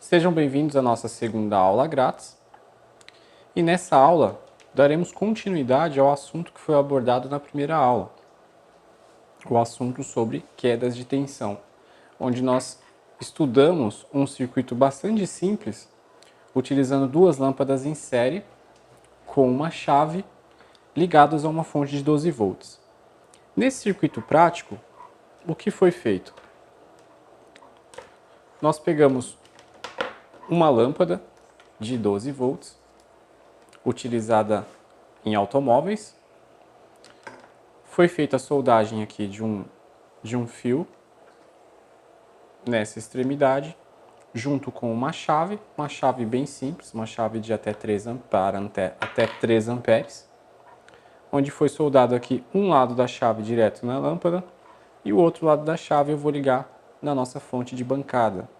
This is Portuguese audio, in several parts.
Sejam bem-vindos à nossa segunda aula grátis. E nessa aula, daremos continuidade ao assunto que foi abordado na primeira aula. O assunto sobre quedas de tensão, onde nós estudamos um circuito bastante simples, utilizando duas lâmpadas em série, com uma chave, ligadas a uma fonte de 12 volts. Nesse circuito prático, o que foi feito? Nós pegamos uma lâmpada de 12 volts, utilizada em automóveis. Foi feita a soldagem aqui de um fio nessa extremidade, junto com uma chave bem simples, uma chave de até 3 amperes, onde foi soldado aqui um lado da chave direto na lâmpada e o outro lado da chave eu vou ligar na nossa fonte de bancada,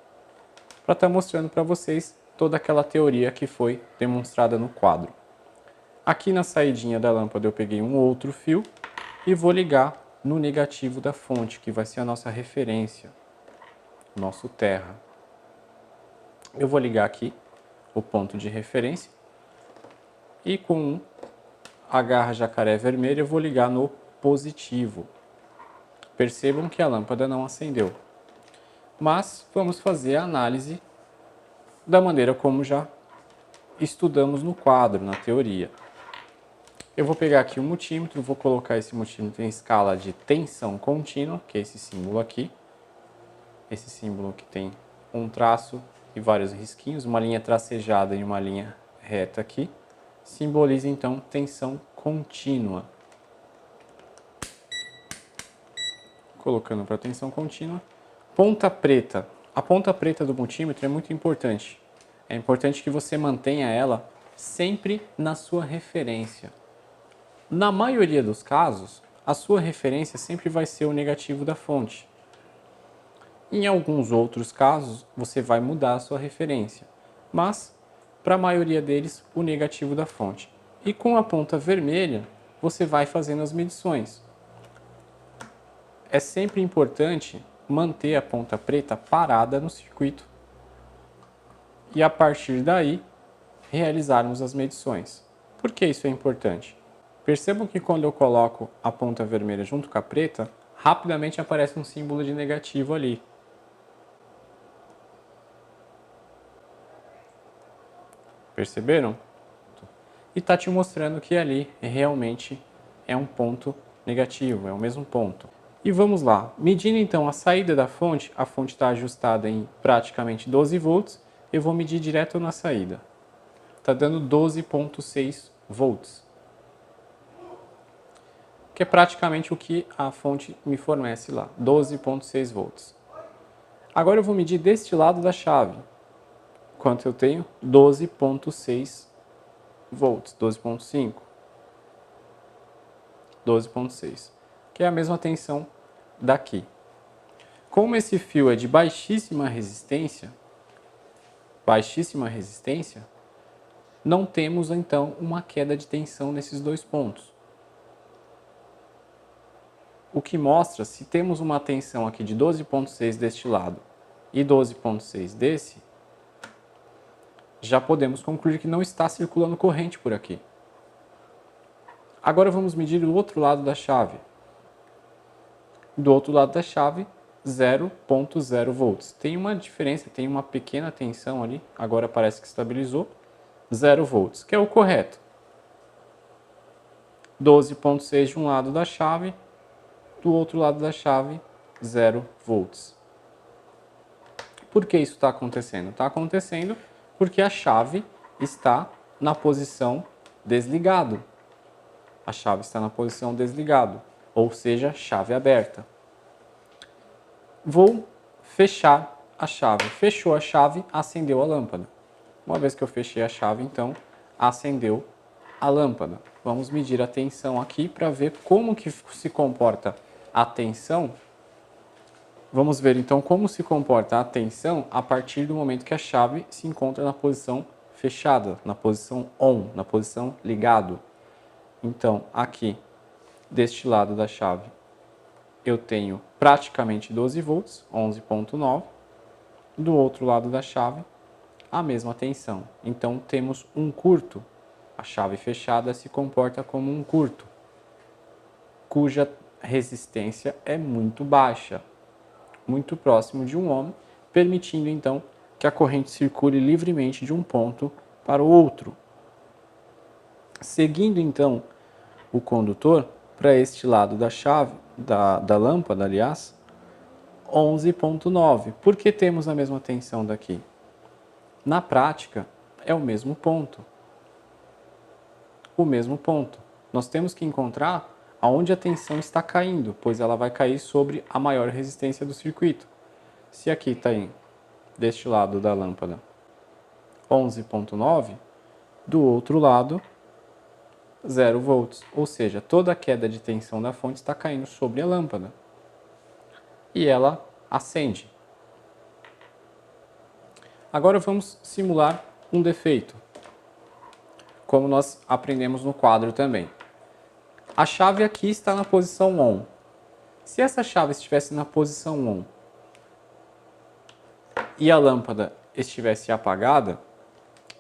para estar mostrando para vocês toda aquela teoria que foi demonstrada no quadro. Aqui na saidinha da lâmpada eu peguei um outro fio e vou ligar no negativo da fonte, que vai ser a nossa referência, nosso terra. Eu vou ligar aqui o ponto de referência e com a garra jacaré vermelha eu vou ligar no positivo. Percebam que a lâmpada não acendeu. Mas vamos fazer a análise da maneira como já estudamos no quadro, na teoria. Eu vou pegar aqui o multímetro, vou colocar esse multímetro em escala de tensão contínua, que é esse símbolo aqui. Esse símbolo que tem um traço e vários risquinhos, uma linha tracejada e uma linha reta aqui. Simboliza então tensão contínua. Colocando para tensão contínua. Ponta preta. A ponta preta do multímetro é muito importante. É importante que você mantenha ela sempre na sua referência. Na maioria dos casos, a sua referência sempre vai ser o negativo da fonte. Em alguns outros casos, você vai mudar a sua referência, mas, para a maioria deles, o negativo da fonte. E com a ponta vermelha, você vai fazendo as medições. É sempre importante manter a ponta preta parada no circuito e, a partir daí, realizarmos as medições. Por que isso é importante? Percebam que quando eu coloco a ponta vermelha junto com a preta, rapidamente aparece um símbolo de negativo ali. Perceberam? E está te mostrando que ali realmente é um ponto negativo, é o mesmo ponto. E vamos lá, medindo então a saída da fonte, a fonte está ajustada em praticamente 12 volts, eu vou medir direto na saída. Está dando 12,6 volts. Que é praticamente o que a fonte me fornece lá, 12,6 volts. Agora eu vou medir deste lado da chave. Quanto eu tenho? 12,6 volts, 12,5. 12,6, que é a mesma tensão daqui. Como esse fio é de baixíssima resistência, não temos então uma queda de tensão nesses dois pontos. O que mostra, se temos uma tensão aqui de 12,6 deste lado e 12,6 desse, já podemos concluir que não está circulando corrente por aqui. Agora vamos medir o outro lado da chave. Do outro lado da chave, 0,0 volts. Tem uma diferença, tem uma pequena tensão ali, agora parece que estabilizou, 0 volts, que é o correto. 12,6 de um lado da chave, do outro lado da chave, 0 volts. Por que isso está acontecendo? Está acontecendo porque a chave está na posição desligado. A chave está na posição desligado, ou seja, chave aberta. Vou fechar a chave. Fechou a chave, acendeu a lâmpada. Uma vez que eu fechei a chave, então, acendeu a lâmpada. Vamos medir a tensão aqui para ver como que se comporta a tensão. Vamos ver então como se comporta a tensão a partir do momento que a chave se encontra na posição fechada, na posição on, na posição ligado. Então, aqui, deste lado da chave, eu tenho praticamente 12 volts, 11,9. Do outro lado da chave, a mesma tensão. Então temos um curto. A chave fechada se comporta como um curto, cuja resistência é muito baixa, muito próximo de 1 ohm, permitindo então que a corrente circule livremente de um ponto para o outro. Seguindo então o condutor para este lado da chave, da lâmpada, aliás, 11.9. Por que temos a mesma tensão daqui? Na prática, é o mesmo ponto. O mesmo ponto. Nós temos que encontrar aonde a tensão está caindo, pois ela vai cair sobre a maior resistência do circuito. Se aqui está deste lado da lâmpada 11.9, do outro lado 0 volts, ou seja, toda a queda de tensão da fonte está caindo sobre a lâmpada. E ela acende. Agora vamos simular um defeito, como nós aprendemos no quadro também. A chave aqui está na posição ON. Se essa chave estivesse na posição ON e a lâmpada estivesse apagada,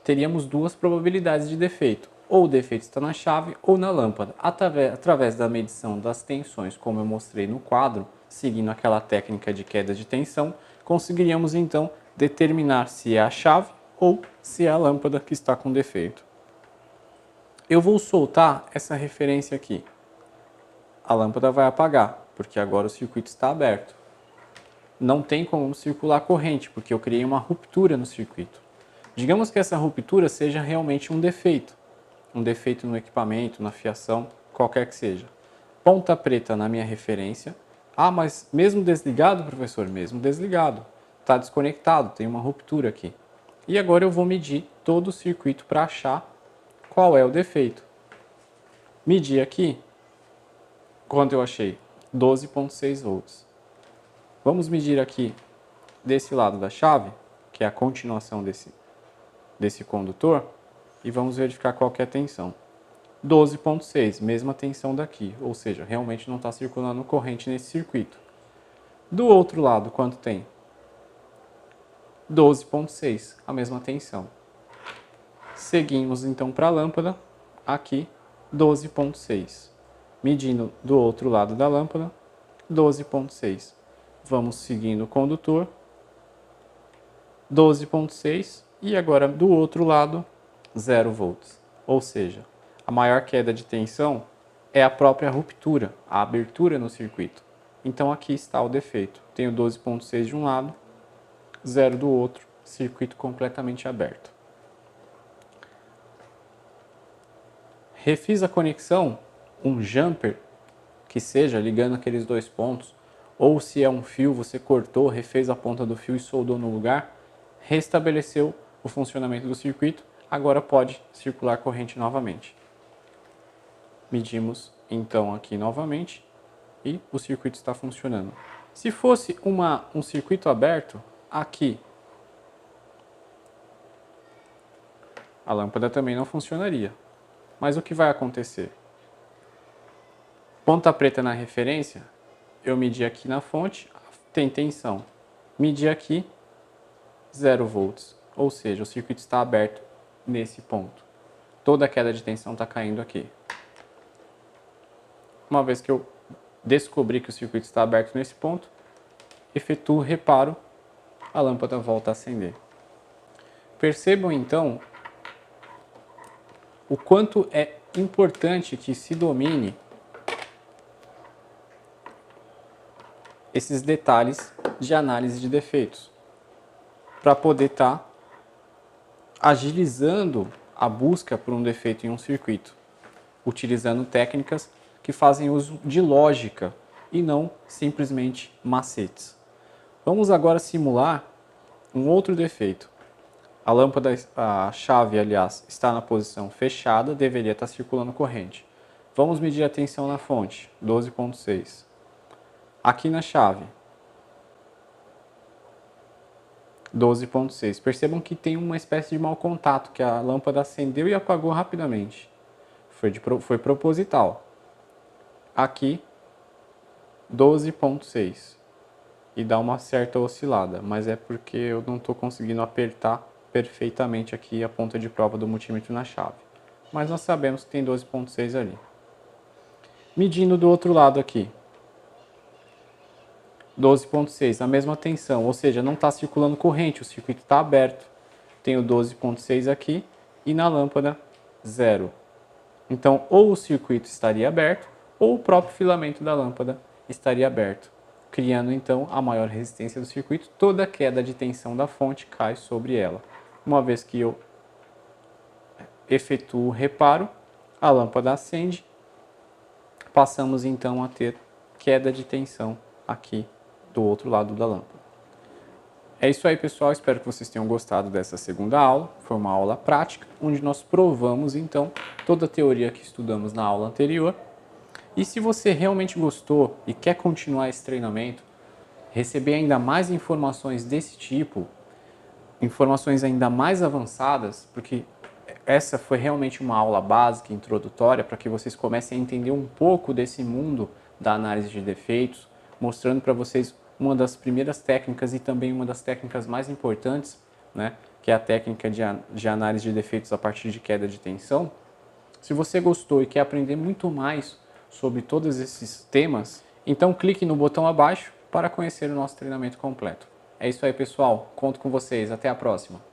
teríamos duas probabilidades de defeito. Ou o defeito está na chave ou na lâmpada. Através da medição das tensões, como eu mostrei no quadro, seguindo aquela técnica de queda de tensão, conseguiríamos então determinar se é a chave ou se é a lâmpada que está com defeito. Eu vou soltar essa referência aqui. A lâmpada vai apagar, porque agora o circuito está aberto. Não tem como circular corrente, porque eu criei uma ruptura no circuito. Digamos que essa ruptura seja realmente um defeito no equipamento, na fiação, qualquer que seja. Ponta preta na minha referência. Ah, mas mesmo desligado, professor? Mesmo desligado. Está desconectado, tem uma ruptura aqui. E agora eu vou medir todo o circuito para achar qual é o defeito. Medir aqui, quanto eu achei? 12.6 volts. Vamos medir aqui desse lado da chave, que é a continuação desse condutor, e vamos verificar qual que é a tensão. 12.6, mesma tensão daqui, ou seja, realmente não está circulando corrente nesse circuito. Do outro lado, quanto tem? 12.6, a mesma tensão. Seguimos então para a lâmpada, aqui 12.6. Medindo do outro lado da lâmpada, 12.6. Vamos seguindo o condutor, 12.6, e agora do outro lado, 0 volts. Ou seja, a maior queda de tensão é a própria ruptura, a abertura no circuito. Então aqui está o defeito. Tenho 12.6 de um lado, 0 do outro, circuito completamente aberto. Refiz a conexão, um jumper, que seja ligando aqueles dois pontos, ou se é um fio, você cortou, refez a ponta do fio e soldou no lugar, restabeleceu o funcionamento do circuito, agora pode circular corrente novamente. Medimos então aqui novamente e o circuito está funcionando. Se fosse um circuito aberto, aqui a lâmpada também não funcionaria. Mas o que vai acontecer? Ponta preta na referência, eu medi aqui na fonte, tem tensão. Medi aqui, 0 volts, ou seja, o circuito está aberto nesse ponto. Toda a queda de tensão está caindo aqui. Uma vez que eu descobri que o circuito está aberto nesse ponto, efetuo o reparo, a lâmpada volta a acender. Percebam então o quanto é importante que se domine esses detalhes de análise de defeitos, para poder estar agilizando a busca por um defeito em um circuito, utilizando técnicas que fazem uso de lógica e não simplesmente macetes. Vamos agora simular um outro defeito. A lâmpada, a chave, aliás, está na posição fechada, deveria estar circulando corrente. Vamos medir a tensão na fonte, 12.6. Aqui na chave, 12.6. Percebam que tem uma espécie de mau contato, que a lâmpada acendeu e apagou rapidamente. Foi proposital. Aqui, 12.6. E dá uma certa oscilada, mas é porque eu não estou conseguindo apertar perfeitamente aqui a ponta de prova do multímetro na chave. Mas nós sabemos que tem 12,6 ali. Medindo do outro lado aqui. 12,6, a mesma tensão, ou seja, não está circulando corrente, o circuito está aberto. Tenho 12,6 aqui e na lâmpada 0. Então, ou o circuito estaria aberto, ou o próprio filamento da lâmpada estaria aberto, criando então a maior resistência do circuito. Toda queda de tensão da fonte cai sobre ela. Uma vez que eu efetuo o reparo, a lâmpada acende, passamos então a ter queda de tensão aqui do outro lado da lâmpada. É isso aí, pessoal, espero que vocês tenham gostado dessa segunda aula. Foi uma aula prática, onde nós provamos então toda a teoria que estudamos na aula anterior. E se você realmente gostou e quer continuar esse treinamento, receber ainda mais informações desse tipo, informações ainda mais avançadas, porque essa foi realmente uma aula básica, introdutória, para que vocês comecem a entender um pouco desse mundo da análise de defeitos, mostrando para vocês uma das primeiras técnicas e também uma das técnicas mais importantes, né, que é a técnica de análise de defeitos a partir de queda de tensão. Se você gostou e quer aprender muito mais sobre todos esses temas, então clique no botão abaixo para conhecer o nosso treinamento completo. É isso aí, pessoal. Conto com vocês. Até a próxima.